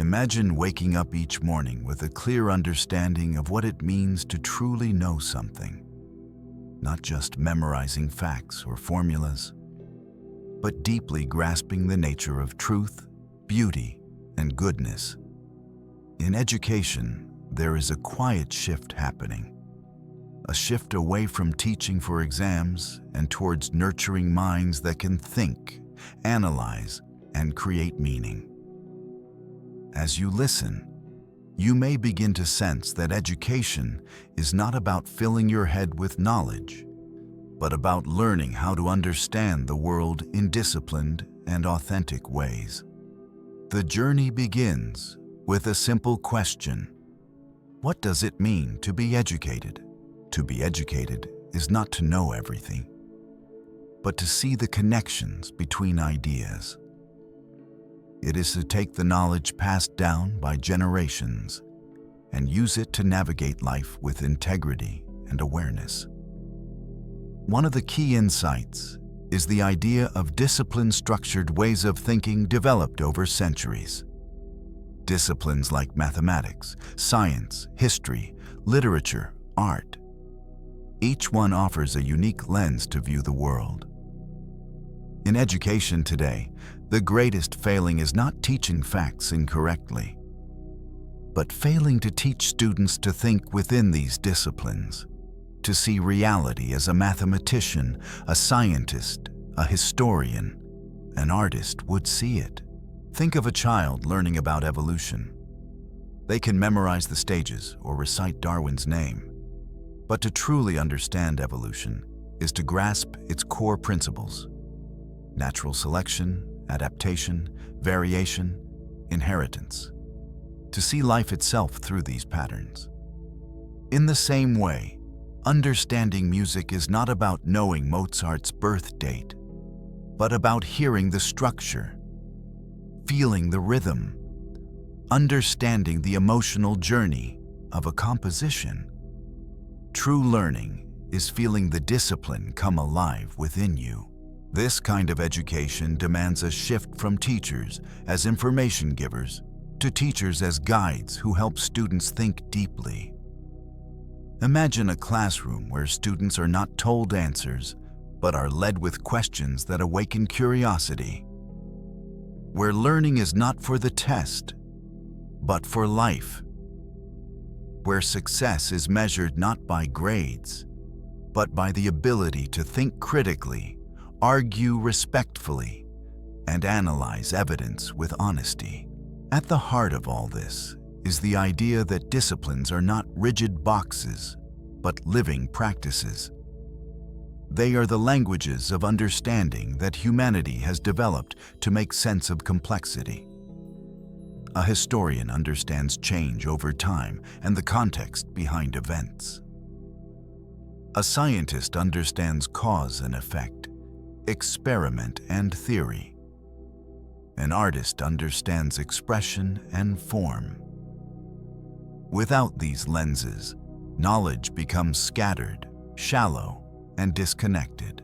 Imagine waking up each morning with a clear understanding of what it means to truly know something, not just memorizing facts or formulas, but deeply grasping the nature of truth, beauty, and goodness. In education, there is a quiet shift happening, a shift away from teaching for exams and towards nurturing minds that can think, analyze, and create meaning. As you listen, you may begin to sense that education is not about filling your head with knowledge, but about learning how to understand the world in disciplined and authentic ways. The journey begins with a simple question. What does it mean to be educated? To be educated is not to know everything, but to see the connections between ideas. It is to take the knowledge passed down by generations and use it to navigate life with integrity and awareness. One of the key insights is the idea of discipline-structured ways of thinking developed over centuries. Disciplines like mathematics, science, history, literature, art. Each one offers a unique lens to view the world. In education today, the greatest failing is not teaching facts incorrectly, but failing to teach students to think within these disciplines, to see reality as a mathematician, a scientist, a historian, an artist would see it. Think of a child learning about evolution. They can memorize the stages or recite Darwin's name, but to truly understand evolution is to grasp its core principles: natural selection, adaptation, variation, inheritance. To see life itself through these patterns. In the same way, understanding music is not about knowing Mozart's birth date, but about hearing the structure, feeling the rhythm, understanding the emotional journey of a composition. True learning is feeling the discipline come alive within you. This kind of education demands a shift from teachers as information givers to teachers as guides who help students think deeply. Imagine a classroom where students are not told answers, but are led with questions that awaken curiosity. Where learning is not for the test, but for life. Where success is measured not by grades, but by the ability to think critically, argue respectfully, and analyze evidence with honesty. At the heart of all this is the idea that disciplines are not rigid boxes, but living practices. They are the languages of understanding that humanity has developed to make sense of complexity. A historian understands change over time and the context behind events. A scientist understands cause and effect, experiment and theory. An artist understands expression and form. Without these lenses, knowledge becomes scattered, shallow, and disconnected.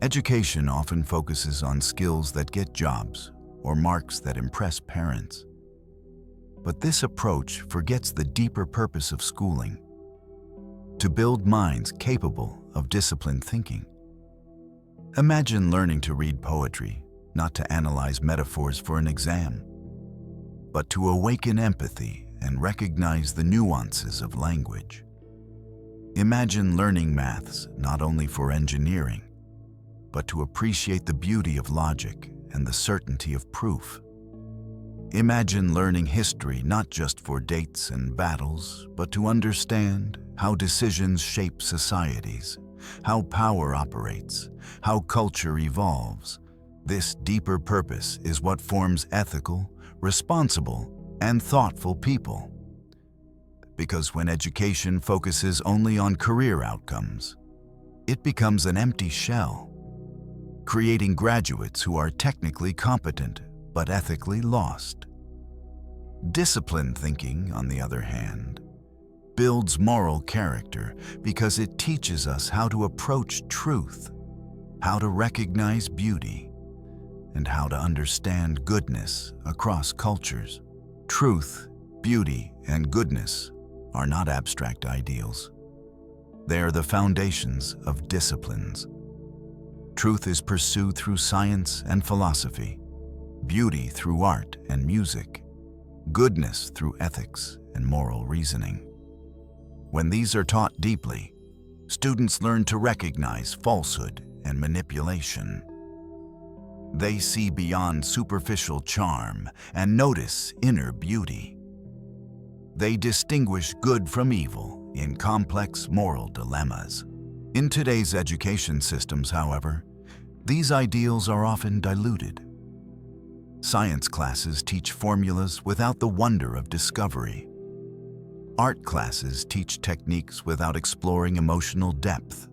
Education often focuses on skills that get jobs or marks that impress parents. But this approach forgets the deeper purpose of schooling: to build minds capable of disciplined thinking. Imagine learning to read poetry, not to analyze metaphors for an exam, but to awaken empathy and recognize the nuances of language. Imagine learning maths not only for engineering, but to appreciate the beauty of logic and the certainty of proof. Imagine learning history not just for dates and battles, but to understand how decisions shape societies, how power operates, how culture evolves. This deeper purpose is what forms ethical, responsible, and thoughtful people. Because when education focuses only on career outcomes, it becomes an empty shell, creating graduates who are technically competent but ethically lost. Disciplined thinking, on the other hand, builds moral character because it teaches us how to approach truth, how to recognize beauty, and how to understand goodness across cultures. Truth, beauty, and goodness are not abstract ideals. They are the foundations of disciplines. Truth is pursued through science and philosophy, beauty through art and music, goodness through ethics and moral reasoning. When these are taught deeply, students learn to recognize falsehood and manipulation. They see beyond superficial charm and notice inner beauty. They distinguish good from evil in complex moral dilemmas. In today's education systems, however, these ideals are often diluted. Science classes teach formulas without the wonder of discovery. Art classes teach techniques without exploring emotional depth.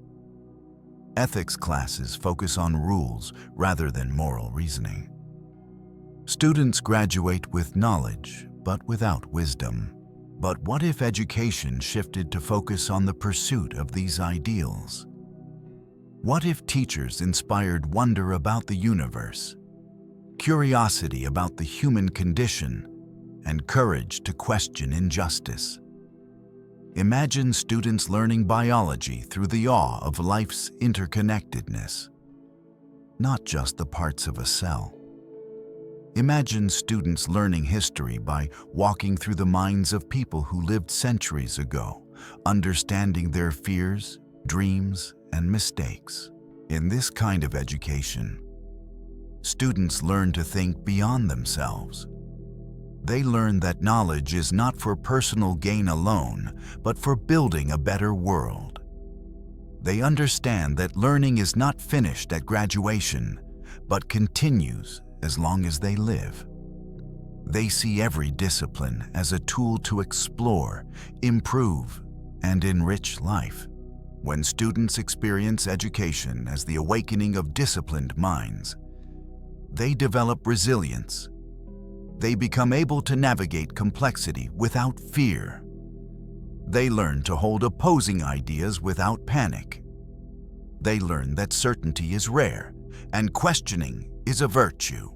Ethics classes focus on rules rather than moral reasoning. Students graduate with knowledge, but without wisdom. But what if education shifted to focus on the pursuit of these ideals? What if teachers inspired wonder about the universe, curiosity about the human condition, and courage to question injustice? Imagine students learning biology through the awe of life's interconnectedness, not just the parts of a cell. Imagine students learning history by walking through the minds of people who lived centuries ago, understanding their fears, dreams, and mistakes. In this kind of education, students learn to think beyond themselves. They learn that knowledge is not for personal gain alone, but for building a better world. They understand that learning is not finished at graduation, but continues as long as they live. They see every discipline as a tool to explore, improve, and enrich life. When students experience education as the awakening of disciplined minds, they develop resilience. They become able to navigate complexity without fear. They learn to hold opposing ideas without panic. They learn that certainty is rare and questioning is a virtue.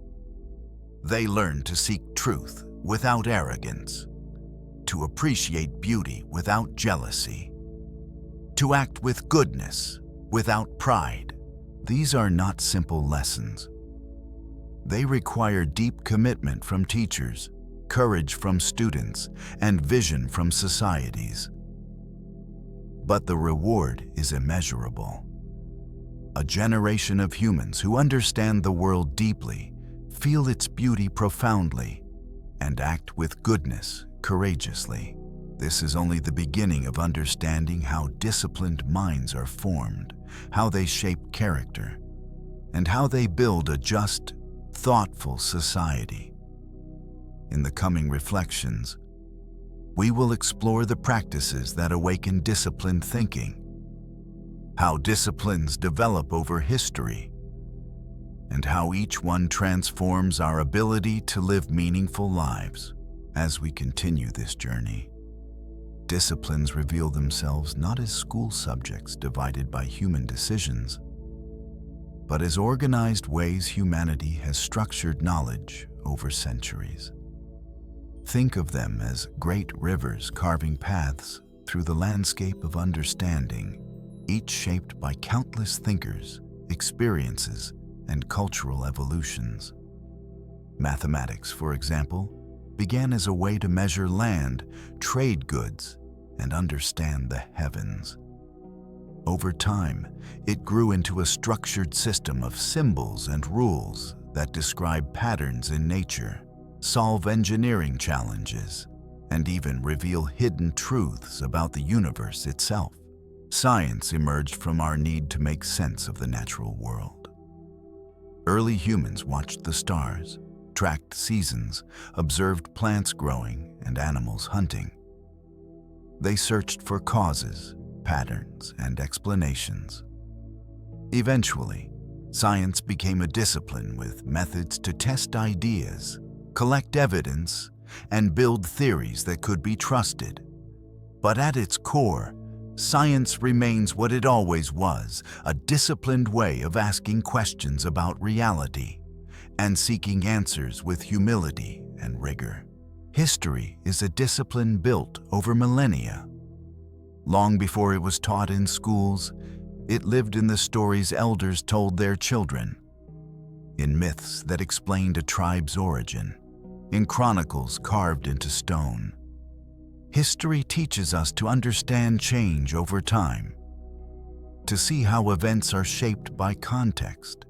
They learn to seek truth without arrogance, to appreciate beauty without jealousy, to act with goodness without pride. These are not simple lessons. They require deep commitment from teachers, courage from students, and vision from societies. But the reward is immeasurable. A generation of humans who understand the world deeply, feel its beauty profoundly, and act with goodness courageously. This is only the beginning of understanding how disciplined minds are formed, how they shape character, and how they build a just, thoughtful society. In the coming reflections, we will explore the practices that awaken disciplined thinking, how disciplines develop over history, and how each one transforms our ability to live meaningful lives. As we continue this journey, disciplines reveal themselves not as school subjects divided by human decisions, but as organized ways humanity has structured knowledge over centuries. Think of them as great rivers carving paths through the landscape of understanding, each shaped by countless thinkers, experiences, and cultural evolutions. Mathematics, for example, began as a way to measure land, trade goods, and understand the heavens. Over time, it grew into a structured system of symbols and rules that describe patterns in nature, solve engineering challenges, and even reveal hidden truths about the universe itself. Science emerged from our need to make sense of the natural world. Early humans watched the stars, tracked seasons, observed plants growing and animals hunting. They searched for causes, patterns, and explanations. Eventually, science became a discipline with methods to test ideas, collect evidence, and build theories that could be trusted. But at its core, science remains what it always was, a disciplined way of asking questions about reality and seeking answers with humility and rigor. History is a discipline built over millennia. Long before it was taught in schools, it lived in the stories elders told their children, in myths that explained a tribe's origin, in chronicles carved into stone. History teaches us to understand change over time, to see how events are shaped by context,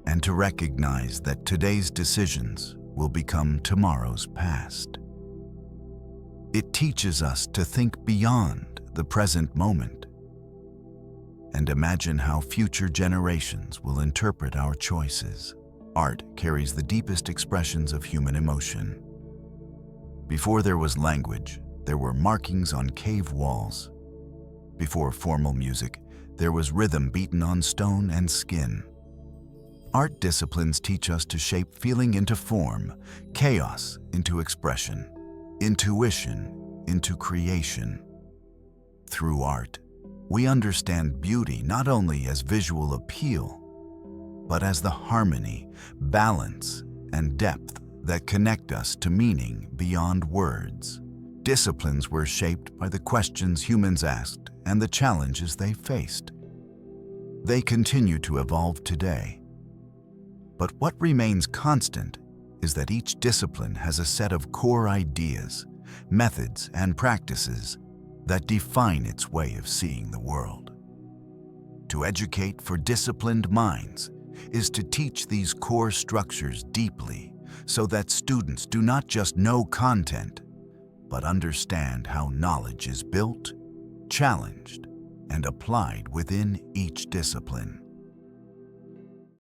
and to recognize that today's decisions will become tomorrow's past. It teaches us to think beyond the present moment and imagine how future generations will interpret our choices. Art carries the deepest expressions of human emotion. Before there was language, there were markings on cave walls. Before formal music, there was rhythm beaten on stone and skin. Art disciplines teach us to shape feeling into form, chaos into expression, intuition into creation. Through art, we understand beauty not only as visual appeal, but as the harmony, balance, and depth that connect us to meaning beyond words. Disciplines were shaped by the questions humans asked and the challenges they faced. They continue to evolve today. But what remains constant is that each discipline has a set of core ideas, methods, and practices that define its way of seeing the world. To educate for disciplined minds is to teach these core structures deeply so that students do not just know content, but understand how knowledge is built, challenged, and applied within each discipline.